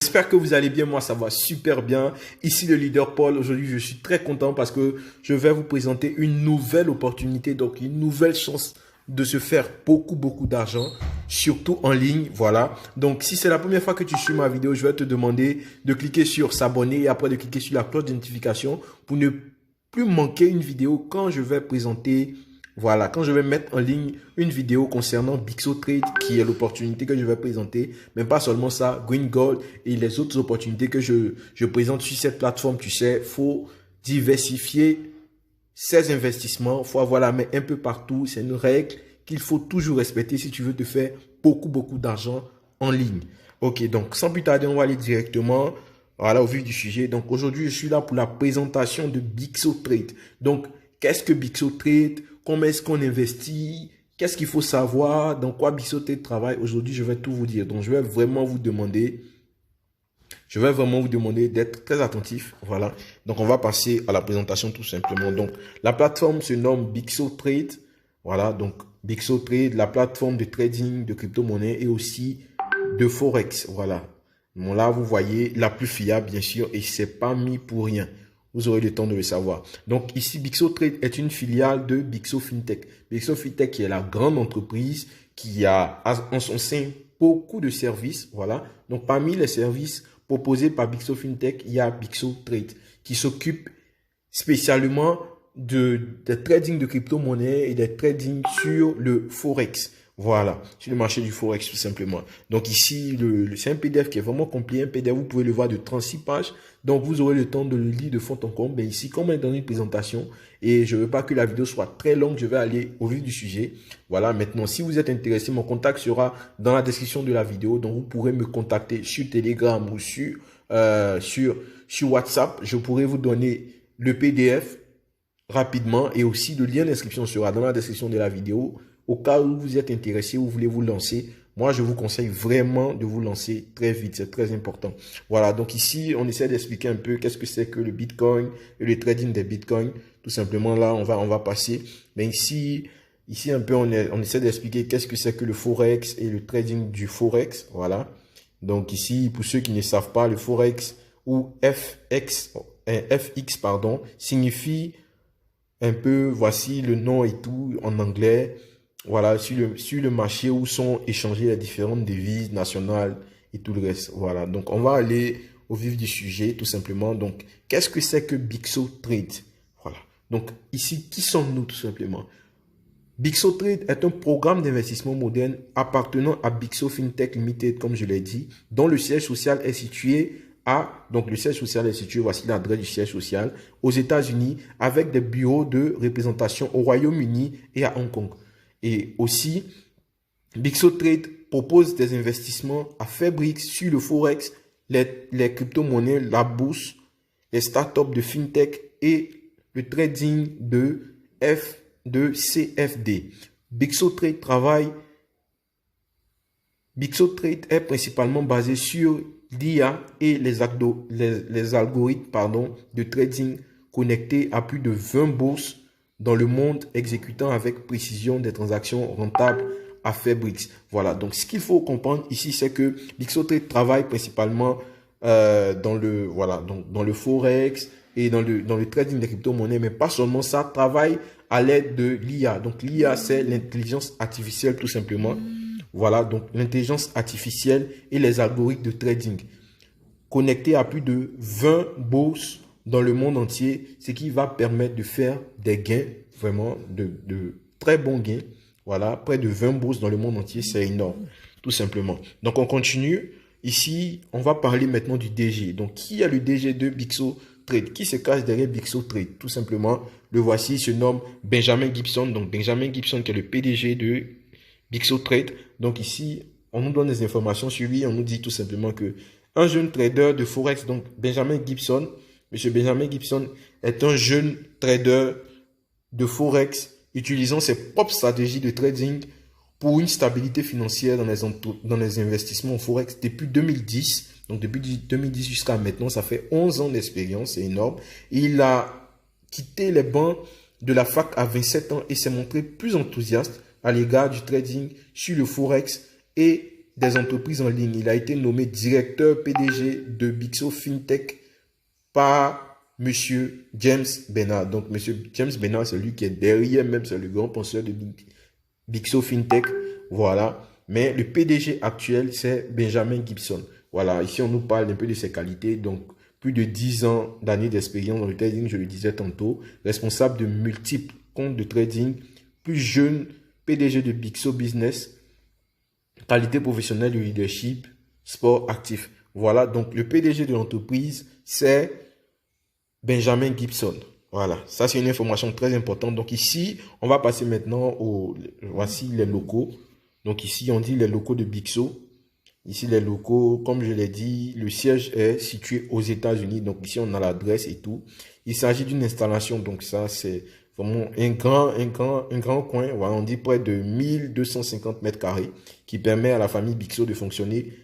J'espère que vous allez bien, moi ça va super bien. Ici le leader Paul, aujourd'hui je suis très content parce que je vais vous présenter une nouvelle opportunité, donc une nouvelle chance de se faire beaucoup d'argent, surtout en ligne, voilà. Donc si c'est la première fois que tu suis ma vidéo, je vais te demander de cliquer sur s'abonner et après de cliquer sur la cloche de notification pour ne plus manquer une vidéo quand je vais présenter. Voilà, quand je vais mettre en ligne une vidéo concernant Bixotrade, qui est l'opportunité que je vais présenter, mais pas seulement ça, Green Gold et les autres opportunités que je présente sur cette plateforme, tu sais, faut diversifier ses investissements, faut avoir la main un peu partout, c'est une règle qu'il faut toujours respecter si tu veux te faire beaucoup d'argent en ligne. Ok, donc sans plus tarder, on va aller directement voilà, au vif du sujet. Donc aujourd'hui, je suis là pour la présentation de Bixotrade. Donc, qu'est-ce que Bixotrade? Comment est-ce qu'on investit? Qu'est-ce qu'il faut savoir? Dans quoi Bixotrade travaille? Aujourd'hui, je vais tout vous dire. Donc, je vais vraiment vous demander d'être très attentif. Voilà. Donc, on va passer à la présentation tout simplement. Donc, la plateforme se nomme Bixotrade. Voilà. Donc, Bixotrade, la plateforme de trading de crypto-monnaie et aussi de Forex. Voilà. Bon, là, vous voyez, la plus fiable, bien sûr, et c'est pas mis pour rien. Vous aurez le temps de le savoir. Donc ici, Bixotrade est une filiale de Bixo Fintech. Bixo Fintech qui est la grande entreprise qui a en son sein beaucoup de services. Voilà. Donc parmi les services proposés par Bixo Fintech, il y a Bixotrade qui s'occupe spécialement de trading de crypto-monnaie et des trading sur le Forex. Voilà, sur le marché du Forex tout simplement. Donc ici, c'est un PDF qui est vraiment complet, un PDF, vous pouvez le voir de 36 pages. Donc vous aurez le temps de le lire de fond en comble. Mais ici, comme on est dans une présentation et je ne veux pas que la vidéo soit très longue, je vais aller au vif du sujet. Voilà, maintenant, si vous êtes intéressé, mon contact sera dans la description de la vidéo. Donc vous pourrez me contacter sur Telegram ou sur WhatsApp. Je pourrai vous donner le PDF rapidement et aussi le lien d'inscription sera dans la description de la vidéo. Au cas où vous êtes intéressé ou voulez vous lancer, moi je vous conseille vraiment de vous lancer très vite, c'est très important. Voilà, donc ici on essaie d'expliquer un peu qu'est-ce que c'est que le Bitcoin et le trading des Bitcoins. Tout simplement là on va passer. Mais ici un peu on essaie d'expliquer qu'est-ce que c'est que le Forex et le trading du Forex. Voilà. Donc ici pour ceux qui ne savent pas, le Forex ou FX pardon signifie un peu, voici le nom et tout en anglais. Voilà, sur le marché où sont échangées les différentes devises nationales et tout le reste. Voilà, donc on va aller au vif du sujet tout simplement. Donc, qu'est-ce que c'est que Bixotrade? Voilà, donc ici, qui sommes-nous tout simplement? Bixotrade est un programme d'investissement moderne appartenant à Bixo Fintech Limited, comme je l'ai dit, dont le siège social est situé voici l'adresse du siège social, aux États-Unis, avec des bureaux de représentation au Royaume-Uni et à Hong Kong. Et aussi, Bixotrade propose des investissements à faible risque sur le Forex, les crypto-monnaies, la bourse, les startups de FinTech et le trading de CFD. Bixotrade est principalement basé sur l'IA et les algorithmes de trading connectés à plus de 20 bourses dans le monde, exécutant avec précision des transactions rentables à faible risque. Voilà, donc ce qu'il faut comprendre ici, c'est que Bixotrade travaille principalement dans le Forex et dans le trading des crypto-monnaies, mais pas seulement ça, travaille à l'aide de l'IA. Donc l'IA, c'est l'intelligence artificielle tout simplement. Voilà, donc l'intelligence artificielle et les algorithmes de trading connectés à plus de 20 bourses dans le monde entier, ce qui va permettre de faire des gains, vraiment de très bons gains. Voilà, près de 20 bourses dans le monde entier, c'est énorme, tout simplement. Donc, on continue. Ici, on va parler maintenant du DG. Donc, qui est le DG de Bixotrade? Qui se cache derrière Bixotrade? Tout simplement, le voici, il se nomme Benjamin Gibson. Donc, Benjamin Gibson qui est le PDG de Bixotrade. Donc, ici, on nous donne des informations sur lui. On nous dit tout simplement que un jeune trader de Forex, donc Benjamin Gibson, Monsieur Benjamin Gibson est un jeune trader de Forex utilisant ses propres stratégies de trading pour une stabilité financière dans les investissements en Forex depuis 2010. Donc depuis 2010 jusqu'à maintenant, ça fait 11 ans d'expérience, c'est énorme. Il a quitté les bancs de la fac à 27 ans et s'est montré plus enthousiaste à l'égard du trading sur le Forex et des entreprises en ligne. Il a été nommé directeur PDG de Bixo FinTech par Monsieur James Bernard. Donc, Monsieur James Bernard, c'est lui qui est derrière même, c'est le grand penseur de Bixo FinTech. Voilà. Mais le PDG actuel, c'est Benjamin Gibson. Voilà. Ici, on nous parle un peu de ses qualités. Donc, plus de 10 ans d'années d'expérience dans le trading, je le disais tantôt. Responsable de multiples comptes de trading. Plus jeune, PDG de Bixo Business. Qualité professionnelle de leadership, sport actif. Voilà. Donc, le PDG de l'entreprise, c'est Benjamin Gibson. Voilà, ça c'est une information très importante. Donc ici, on va passer maintenant voici les locaux. Donc ici, on dit les locaux de Bixo. Ici, les locaux, comme je l'ai dit, le siège est situé aux États-Unis. Donc ici, on a l'adresse et tout. Il s'agit d'une installation. Donc ça, c'est vraiment un grand coin. Voilà, on dit près de 1250 mètres carrés qui permet à la famille Bixo de fonctionner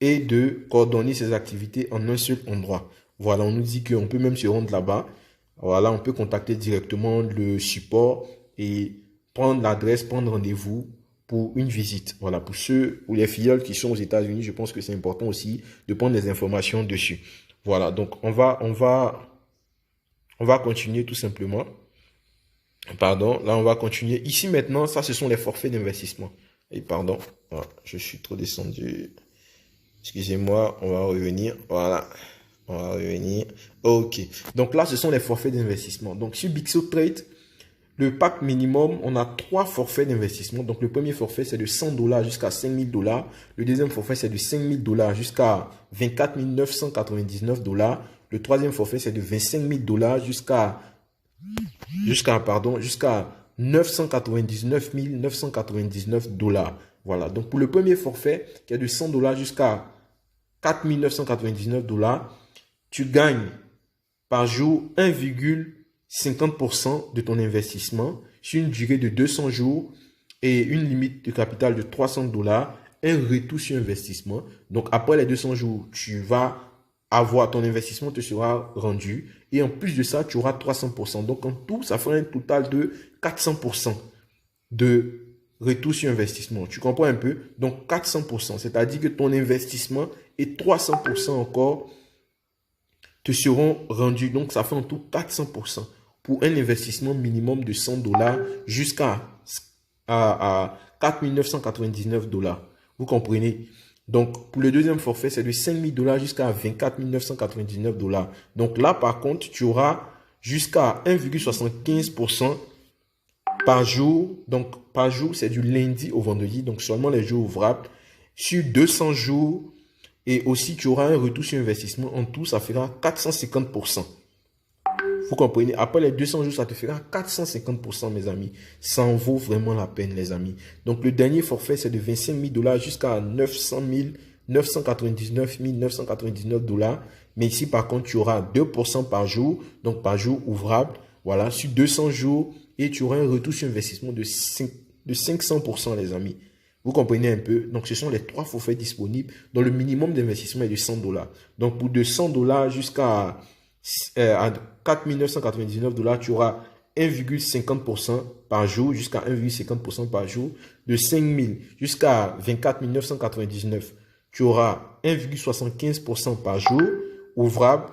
et de coordonner ses activités en un seul endroit. Voilà, on nous dit qu'on peut même se rendre là-bas. Voilà, on peut contacter directement le support et prendre l'adresse, prendre rendez-vous pour une visite. Voilà, pour les filleuls qui sont aux États-Unis, je pense que c'est important aussi de prendre des informations dessus. Voilà, donc on va continuer tout simplement. Pardon, là on va continuer. Ici maintenant, ça ce sont les forfaits d'investissement. Et pardon, voilà, je suis trop descendu. Excusez-moi, on va revenir. Voilà. On va revenir. OK. Donc là, ce sont les forfaits d'investissement. Donc sur Bixo Trade, le pack minimum, on a 3 forfaits d'investissement. Donc le premier forfait, c'est de $100 jusqu'à $5,000. Le deuxième forfait, c'est de $5,000 jusqu'à $24,999. Le troisième forfait, c'est de $25,000 jusqu'à $999 999. Voilà. Donc pour le premier forfait, qui est de $100 jusqu'à $4,999, tu gagnes par jour 1,50% de ton investissement sur une durée de 200 jours et une limite de capital de $300, un retour sur investissement. Donc, après les 200 jours, tu vas avoir ton investissement te sera rendu et en plus de ça, tu auras 300%. Donc, en tout, ça fera un total de 400% de retour sur investissement. Tu comprends un peu? Donc, 400%, c'est-à-dire que ton investissement et 300% encore te seront rendus. Donc, ça fait en tout 400% pour un investissement minimum de $100 jusqu'à $4,999. Vous comprenez? Donc, pour le deuxième forfait, c'est de $5,000 jusqu'à $24,999. Donc là, par contre, tu auras jusqu'à 1,75% par jour. Donc, par jour, c'est du lundi au vendredi. Donc, seulement les jours ouvrables. Sur 200 jours. Et aussi, tu auras un retour sur investissement. En tout, ça fera 450%. Vous comprenez? Après les 200 jours, ça te fera 450%, mes amis. Ça en vaut vraiment la peine, les amis. Donc, le dernier forfait, c'est de $25,000 jusqu'à $999,999. Mais ici, par contre, tu auras 2% par jour. Donc, par jour ouvrable. Voilà, sur 200 jours. Et tu auras un retour sur investissement de 500%, les amis. Vous comprenez un peu? Donc, ce sont les 3 forfaits disponibles dont le minimum d'investissement est de $100. Donc, pour de $100 jusqu'à $4,999, tu auras 1,50% par jour jusqu'à 1,50% par jour. De 5,000 jusqu'à 24,999, tu auras 1,75% par jour, ouvrable,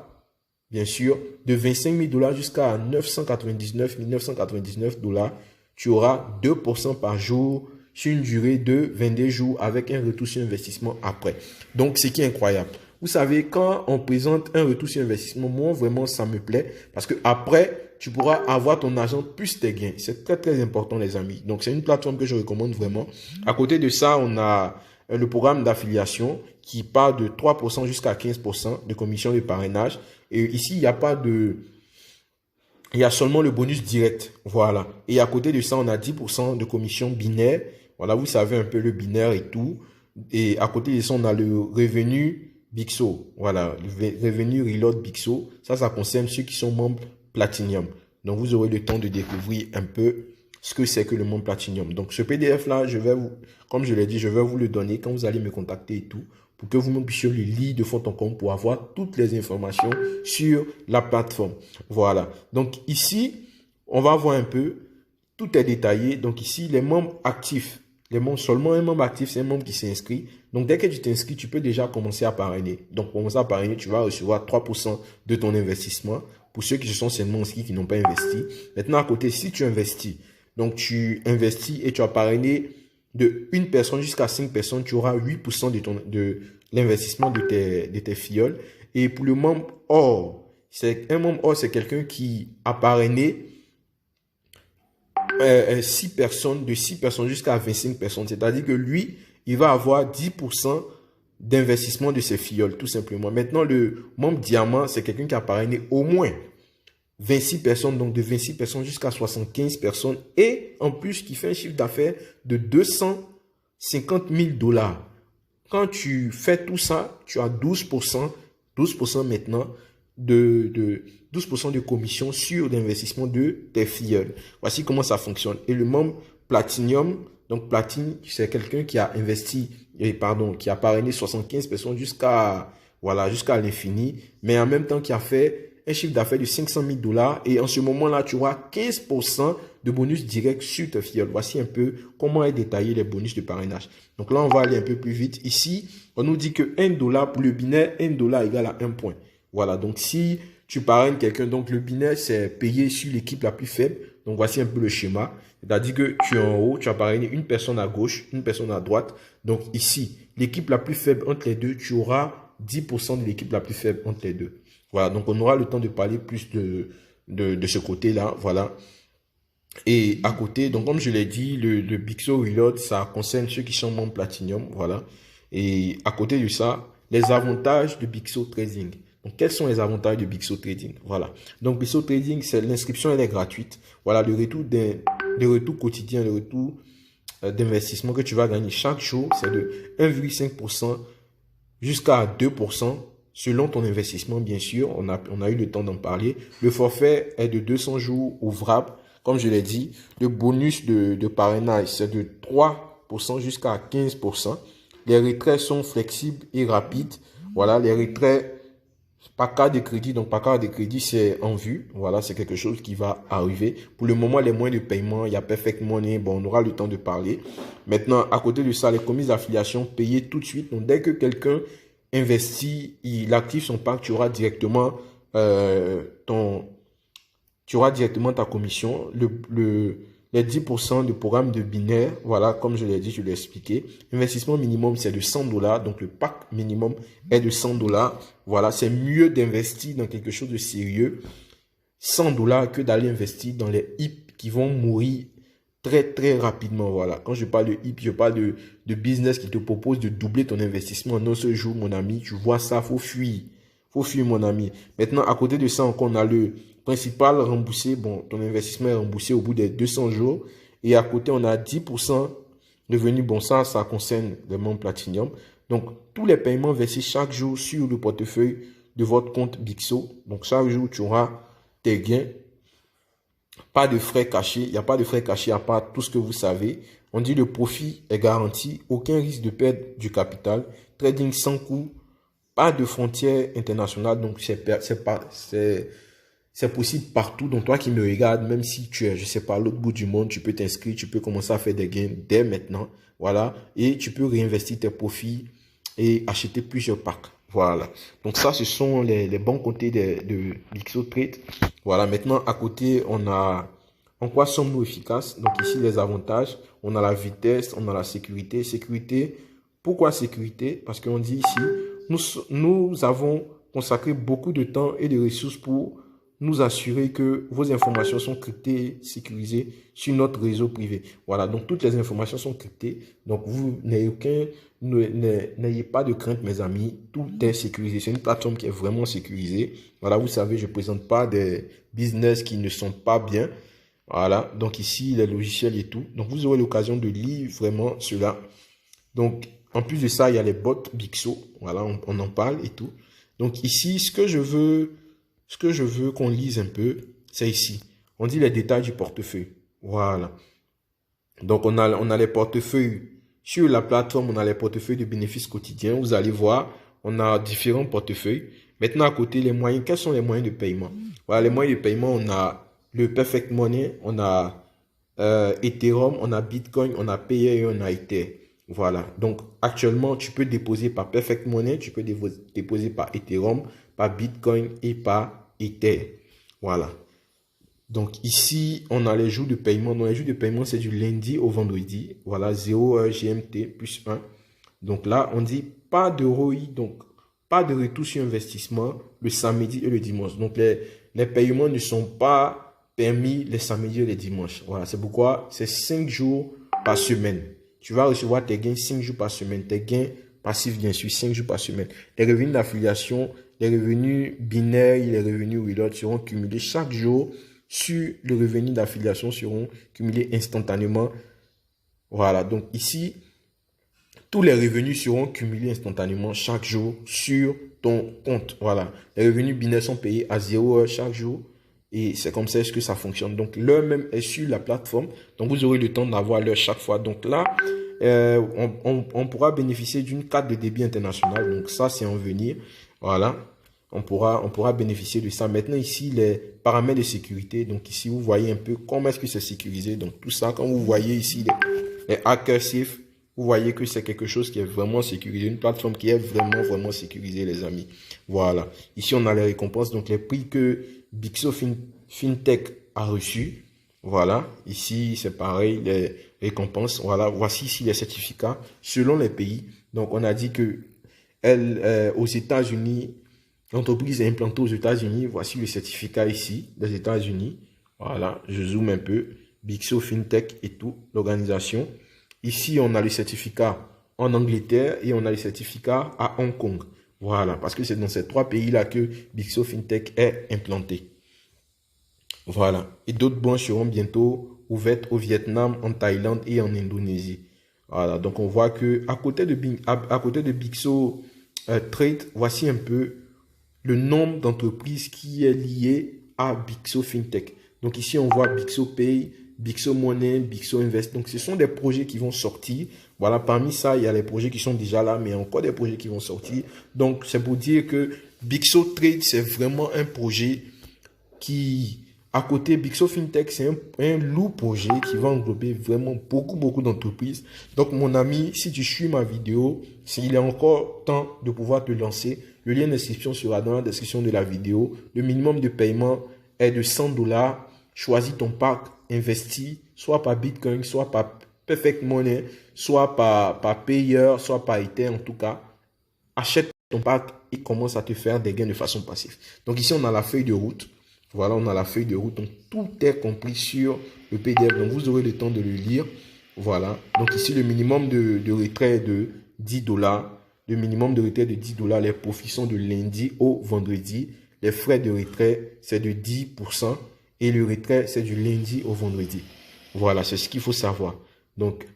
bien sûr. De $25,000 jusqu'à $999,999, tu auras 2% par jour sur une durée de 22 jours avec un retour sur investissement après. Donc, ce qui est incroyable. Vous savez, quand on présente un retour sur investissement, moi, vraiment, ça me plaît parce que après, tu pourras avoir ton argent plus tes gains. C'est très, très important, les amis. Donc, c'est une plateforme que je recommande vraiment. À côté de ça, on a le programme d'affiliation qui part de 3% jusqu'à 15% de commission de parrainage. Et ici, il n'y a pas de... Il y a seulement le bonus direct. Voilà. Et à côté de ça, on a 10% de commission binaire. Voilà, vous savez un peu le binaire et tout. Et à côté de ça, on a le revenu Bixo. Voilà, le revenu Reload Bixo. Ça concerne ceux qui sont membres Platinum. Donc, vous aurez le temps de découvrir un peu ce que c'est que le membre Platinum. Donc, ce PDF-là, comme je l'ai dit, je vais vous le donner quand vous allez me contacter et tout, pour que vous puissiez le lire de fond en comble pour avoir toutes les informations sur la plateforme. Voilà. Donc, ici, on va voir un peu. Tout est détaillé. Donc, ici, les membres actifs les membres, seulement un membre actif, c'est un membre qui s'est inscrit. Donc, dès que tu t'inscris, tu peux déjà commencer à parrainer. Donc, pour commencer à parrainer, tu vas recevoir 3% de ton investissement pour ceux qui se sont seulement inscrits, qui n'ont pas investi. Maintenant, à côté, si tu investis, donc tu investis et tu as parrainé de une personne jusqu'à 5 personnes, tu auras 8% de l'investissement de tes filleuls. Et pour le membre or, un membre or, c'est quelqu'un qui a parrainé 6 personnes, de 6 personnes jusqu'à 25 personnes. C'est-à-dire que lui, il va avoir 10% d'investissement de ses filleuls, tout simplement. Maintenant, le membre diamant, c'est quelqu'un qui a parrainé au moins 26 personnes, donc de 26 personnes jusqu'à 75 personnes, et en plus qui fait un chiffre d'affaires de 250 000 $. Quand tu fais tout ça, tu as 12% maintenant de 12% de commission sur l'investissement de tes filleuls. Voici comment ça fonctionne. Et le membre Platinum, donc Platine, c'est quelqu'un qui a investi, qui a parrainé 75 personnes jusqu'à l'infini, mais en même temps qui a fait un chiffre d'affaires de 500 000 $. Et en ce moment-là, tu auras 15% de bonus direct sur tes filleuls. Voici un peu comment est détaillé les bonus de parrainage. Donc là, on va aller un peu plus vite. Ici, on nous dit que $1 pour le binaire, $1 égale à 1 point. Voilà, donc si tu parraines quelqu'un, donc le binaire, c'est payé sur l'équipe la plus faible. Donc voici un peu le schéma. C'est-à-dire que tu es en haut, tu as parrainé une personne à gauche, une personne à droite. Donc ici, l'équipe la plus faible entre les deux, tu auras 10% de l'équipe la plus faible entre les deux. Voilà, donc on aura le temps de parler plus de ce côté-là, voilà. Et à côté, donc comme je l'ai dit, le Bixo Reload, ça concerne ceux qui sont membres Platinum, voilà. Et à côté de ça, les avantages de Bixo Trading. Donc, quels sont les avantages de Bixo Trading? Voilà. Donc, Bixo Trading, c'est l'inscription, elle est gratuite. Voilà, le retour quotidien, le retour d'investissement que tu vas gagner chaque jour, c'est de 1,5% jusqu'à 2%. Selon ton investissement, bien sûr, on a eu le temps d'en parler. Le forfait est de 200 jours ouvrables. Comme je l'ai dit, le bonus de parrainage, c'est de 3% jusqu'à 15%. Les retraits sont flexibles et rapides. Voilà, les retraits par carte de crédit. Donc, par carte de crédit, c'est en vue. Voilà, c'est quelque chose qui va arriver. Pour le moment, les moyens de paiement, il y a Perfect Money. Bon, on aura le temps de parler. Maintenant, à côté de ça, les commises d'affiliation payées tout de suite. Donc, dès que quelqu'un investit, il active son pack, tu auras directement ta commission. Les 10% de programme de binaire, voilà, comme je l'ai dit, je l'ai expliqué. Investissement minimum, c'est de 100 $. Donc, le pack minimum est de 100 $. Voilà, c'est mieux d'investir dans quelque chose de sérieux, 100 $ que d'aller investir dans les hips qui vont mourir très, très rapidement. Voilà, quand je parle de hip, je parle de business qui te propose de doubler ton investissement en un seul jour, mon ami. Tu vois ça, faut fuir. Faut fuir, mon ami. Maintenant, à côté de ça, encore, on a le principal remboursé. Bon, ton investissement est remboursé au bout des 200 jours. Et à côté, on a 10% revenu. Bon, ça concerne les membres Platinum. Donc, tous les paiements versés chaque jour sur le portefeuille de votre compte Bixo. Donc, chaque jour, tu auras tes gains. Pas de frais cachés. Il n'y a pas de frais cachés à part tout ce que vous savez. On dit le profit est garanti. Aucun risque de perdre du capital. Trading sans coût. Pas de frontières internationales. Donc, c'est possible partout. Donc, toi qui me regardes, même si tu es, je sais pas, à l'autre bout du monde, tu peux t'inscrire, tu peux commencer à faire des gains dès maintenant. Voilà. Et tu peux réinvestir tes profits et acheter plusieurs packs. Voilà. Donc, ça, ce sont les bons côtés de Bixo Trade. Voilà. Maintenant, à côté, on a, en quoi sommes-nous efficaces? Donc, ici, les avantages. On a la vitesse, on a la sécurité. Sécurité. Pourquoi sécurité? Parce qu'on dit ici, nous avons consacré beaucoup de temps et de ressources pour nous assurer que vos informations sont cryptées, sécurisées sur notre réseau privé. Voilà, donc toutes les informations sont cryptées. Donc vous n'ayez pas de crainte, mes amis. Tout est sécurisé. C'est une plateforme qui est vraiment sécurisée. Voilà, vous savez, je ne présente pas des business qui ne sont pas bien. Voilà, donc ici, les logiciels et tout. Donc vous aurez l'occasion de lire vraiment cela. Donc, en plus de ça, il y a les bots Bixo. Voilà, on en parle et tout. Donc ici, ce que je veux qu'on lise un peu, c'est ici. On dit les détails du portefeuille. Voilà. Donc, on a les portefeuilles sur la plateforme. On a les portefeuilles de bénéfices quotidiens. Vous allez voir, on a différents portefeuilles. Maintenant, à côté, les moyens. Quels sont les moyens de paiement? Voilà, les moyens de paiement, on a le Perfect Money. On a Ethereum, on a Bitcoin, on a Payer et on a Ether. Voilà. Donc, actuellement, tu peux déposer par Perfect Money, tu peux déposer par Ethereum, par Bitcoin et par Ether. Voilà. Donc, ici, on a les jours de paiement. Donc, les jours de paiement, c'est du lundi au vendredi. Voilà, 0 heure GMT plus 1. Donc là, on dit pas de ROI, donc pas de retour sur investissement le samedi et le dimanche. Donc, les paiements ne sont pas permis les samedis et les dimanches. Voilà, c'est pourquoi c'est 5 jours par semaine. Tu vas recevoir tes gains 5 jours par semaine. Tes gains passifs, bien sûr, 5 jours par semaine. Les revenus d'affiliation, les revenus binaires et les revenus reload seront cumulés chaque jour sur le revenu d'affiliation seront cumulés instantanément. Voilà, donc ici, tous les revenus seront cumulés instantanément chaque jour sur ton compte. Voilà, les revenus binaires sont payés à 0 heure chaque jour. Et c'est comme ça que ça fonctionne. Donc, l'heure même est sur la plateforme. Donc, vous aurez le temps d'avoir l'heure chaque fois. Donc là, on pourra bénéficier d'une carte de débit international. Donc, ça, c'est en venir. Voilà. On pourra bénéficier de ça. Maintenant, ici, les paramètres de sécurité. Donc, ici, vous voyez un peu comment est-ce que c'est sécurisé. Donc, tout ça, quand vous voyez ici les hackers safe, vous voyez que c'est quelque chose qui est vraiment sécurisé. Une plateforme qui est vraiment sécurisée, les amis. Voilà. Ici, on a les récompenses. Donc, les prix que Bixo FinTech a reçu. Voilà. Ici, c'est pareil, les récompenses. Voilà. Voici ici les certificats selon les pays. Donc, on a dit que aux États-Unis, l'entreprise est implantée aux États-Unis. Voici le certificat ici des États-Unis. Voilà. Je zoome un peu. Bixo FinTech et tout, l'organisation. Ici, on a le certificat en Angleterre et on a le certificat à Hong Kong. Voilà, parce que c'est dans ces 3 pays-là que Bixo FinTech est implanté. Voilà. Et d'autres branches seront bientôt ouvertes au Vietnam, en Thaïlande et en Indonésie. Voilà. Donc, on voit que à côté de Bixo Trade, voici un peu le nombre d'entreprises qui est lié à Bixo FinTech. Donc, ici, on voit Bixo Pay, Bixo Money, Bixo Invest. Donc, ce sont des projets qui vont sortir. Voilà, parmi ça, il y a les projets qui sont déjà là, mais il y a encore des projets qui vont sortir. Donc, c'est pour dire que Bixo Trade, c'est vraiment un projet qui, à côté, Bixo FinTech, c'est un lourd projet qui va englober vraiment beaucoup d'entreprises. Donc, mon ami, si tu suis ma vidéo, s'il est encore temps de pouvoir te lancer, le lien d'inscription sera dans la description de la vidéo. Le minimum de paiement est de $100. Choisis ton pack, investis, soit par Bitcoin, soit par Perfect Money, soit par Payer, soit par Ether en tout cas. Achète ton pack et commence à te faire des gains de façon passive. Donc ici, on a la feuille de route. Voilà, on a la feuille de route. Donc tout est compris sur le PDF. Donc vous aurez le temps de le lire. Voilà. Donc ici, le minimum de retrait est de $10. Le minimum de retrait de $10. Les profits sont de lundi au vendredi. Les frais de retrait, c'est de 10%. Et le retrait, c'est du lundi au vendredi. Voilà, c'est ce qu'il faut savoir. Donc,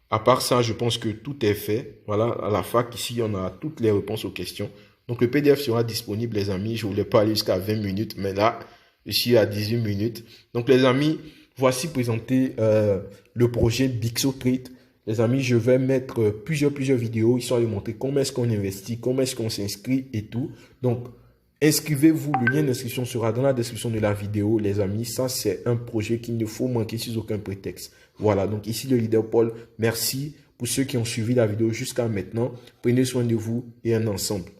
à part ça, je pense que tout est fait. Voilà, à la fac, ici, on a toutes les réponses aux questions. Donc, le PDF sera disponible, les amis. Je ne voulais pas aller jusqu'à 20 minutes, mais là, je suis à 18 minutes. Donc, les amis, voici présenté le projet Bixo Trade. Les amis, je vais mettre plusieurs vidéos, histoire de montrer comment est-ce qu'on investit, comment est-ce qu'on s'inscrit et tout. Donc, inscrivez-vous, le lien d'inscription sera dans la description de la vidéo, les amis. Ça, c'est un projet qu'il ne faut manquer sous aucun prétexte. Voilà, donc ici le leader Paul. Merci pour ceux qui ont suivi la vidéo jusqu'à maintenant. Prenez soin de vous et un ensemble.